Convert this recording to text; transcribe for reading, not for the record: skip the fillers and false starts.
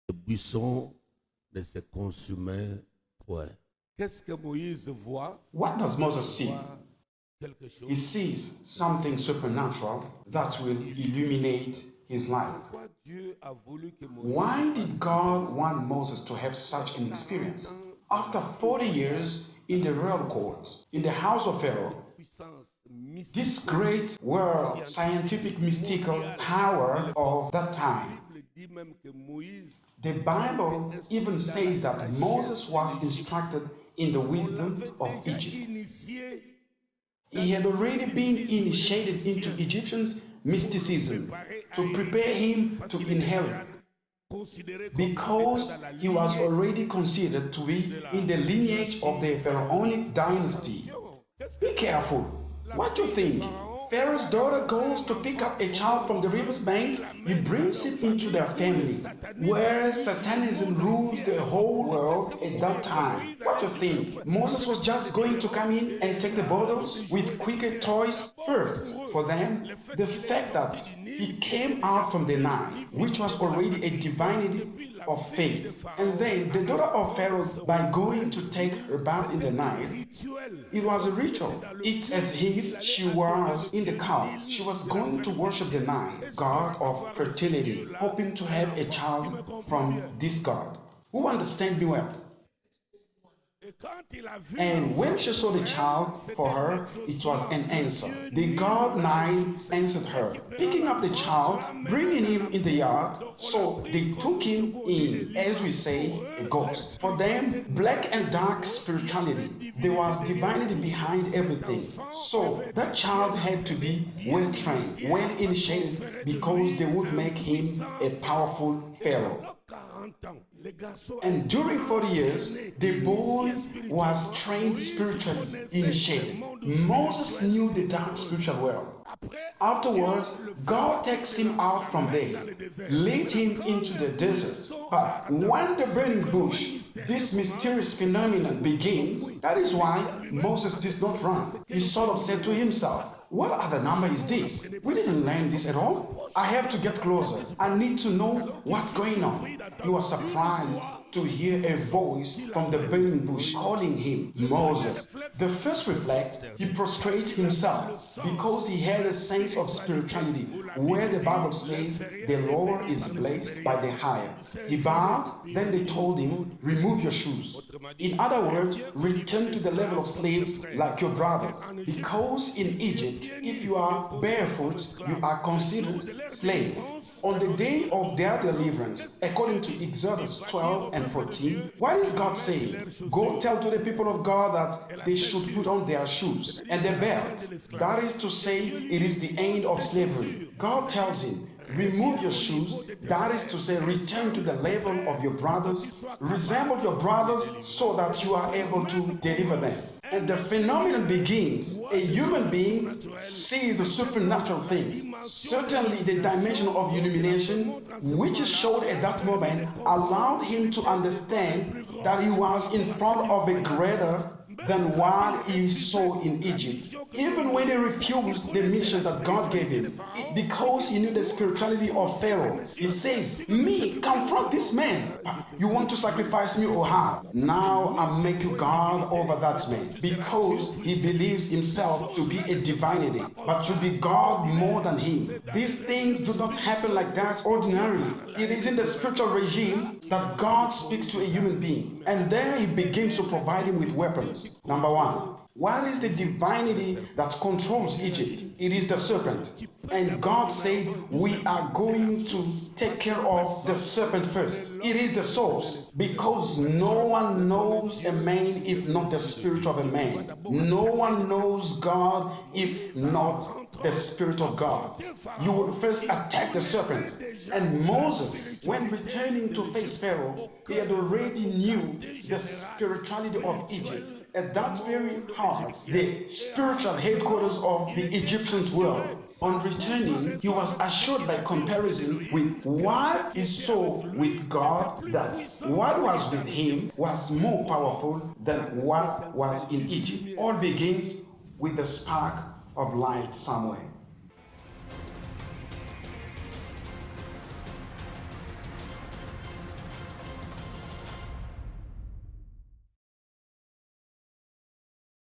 Le buisson ne se consumait point. Qu'est-ce que Moïse voit? What does Moses see? Quelque chose. He sees something supernatural that will illuminate his life. Pourquoi Dieu a voulu que Moïse Why did God want Moses to have such an experience? After 40 years in the royal court, in the house of Pharaoh, puissance mystique this great world, scientific, mystical power of that time, dit même que Moïse the Bible even says that Moses was instructed in the wisdom of Egypt. initié He had already been initiated into Egyptian mysticism to prepare him to inherit, considéré comme because he was already considered to be in the lineage of the Pharaonic dynasty. Be careful. What do you think? Pharaoh's daughter goes to pick up a child from the river's bank. He brings it into their family, where Satanism rules the whole world at that time. What do you think? Moses was just going to come in and take the bottles with cricket toys? First, for them, the fact that he came out from the Nile, which was already a divinity of faith, and then the daughter of Pharaoh, by going to take her bath in the Nile, it was a ritual. It's as if she was in the cult. She was going to worship the Nile, god of fertility, hoping to have a child from this god. Who understands me well? And when she saw the child, for her, it was an answer. The god Nile answered her, picking up the child, bringing him in the yard. So they took him in, as we say, a ghost. For them, black and dark spirituality, there was divinity behind everything. So that child had to be well trained, well initiated, because they would make him a powerful pharaoh. And during 40 years, the boy was trained spiritually, initiated. Moses knew the dark spiritual world. Afterwards, God takes him out from there, leads him into the desert. But when the burning bush, this mysterious phenomenon begins, that is why Moses did not run. He sort of said to himself, what other number is this? We didn't learn this at all. I have to get closer. I need to know what's going on. He was surprised to hear a voice from the burning bush calling him Moses. The first reflex, he prostrates himself because he had a sense of spirituality where the Bible says the lower is blessed by the higher. He bowed, then they told him, remove your shoes. In other words, return to the level of slaves like your brother. Because in Egypt, if you are barefoot, you are considered slave. On the day of their deliverance, according to Exodus 12 and 14, what is God saying? Go tell to the people of God that they should put on their shoes and their belt. That is to say, it is the end of slavery. God tells him, remove your shoes, that is to say, return to the level of your brothers, resemble your brothers so that you are able to deliver them. And the phenomenon begins. A human being sees the supernatural things. Certainly the dimension of illumination, which is showed at that moment, allowed him to understand that he was in front of a greater than what he saw in Egypt. Even when he refused the mission that God gave him, because he knew the spirituality of Pharaoh, he says, me, confront this man. You want to sacrifice me or how? Now I make you God over that man, because he believes himself to be a divinity, but to be God more than him. These things do not happen like that ordinarily. It is in the spiritual regime that God speaks to a human being, and there he begins to provide him with weapons. Number one, what is the divinity that controls Egypt? It is the serpent. And God said, we are going to take care of the serpent first. It is the source, because no one knows a man if not the spirit of a man. No one knows God if not the Spirit of God. You will first attack the serpent. And Moses, when returning to face Pharaoh, he had already knew the spirituality of Egypt. At that very heart, the spiritual headquarters of the Egyptians were. On returning, he was assured by comparison with what he saw with God that what was with him was more powerful than what was in Egypt. All begins with the spark of light somewhere.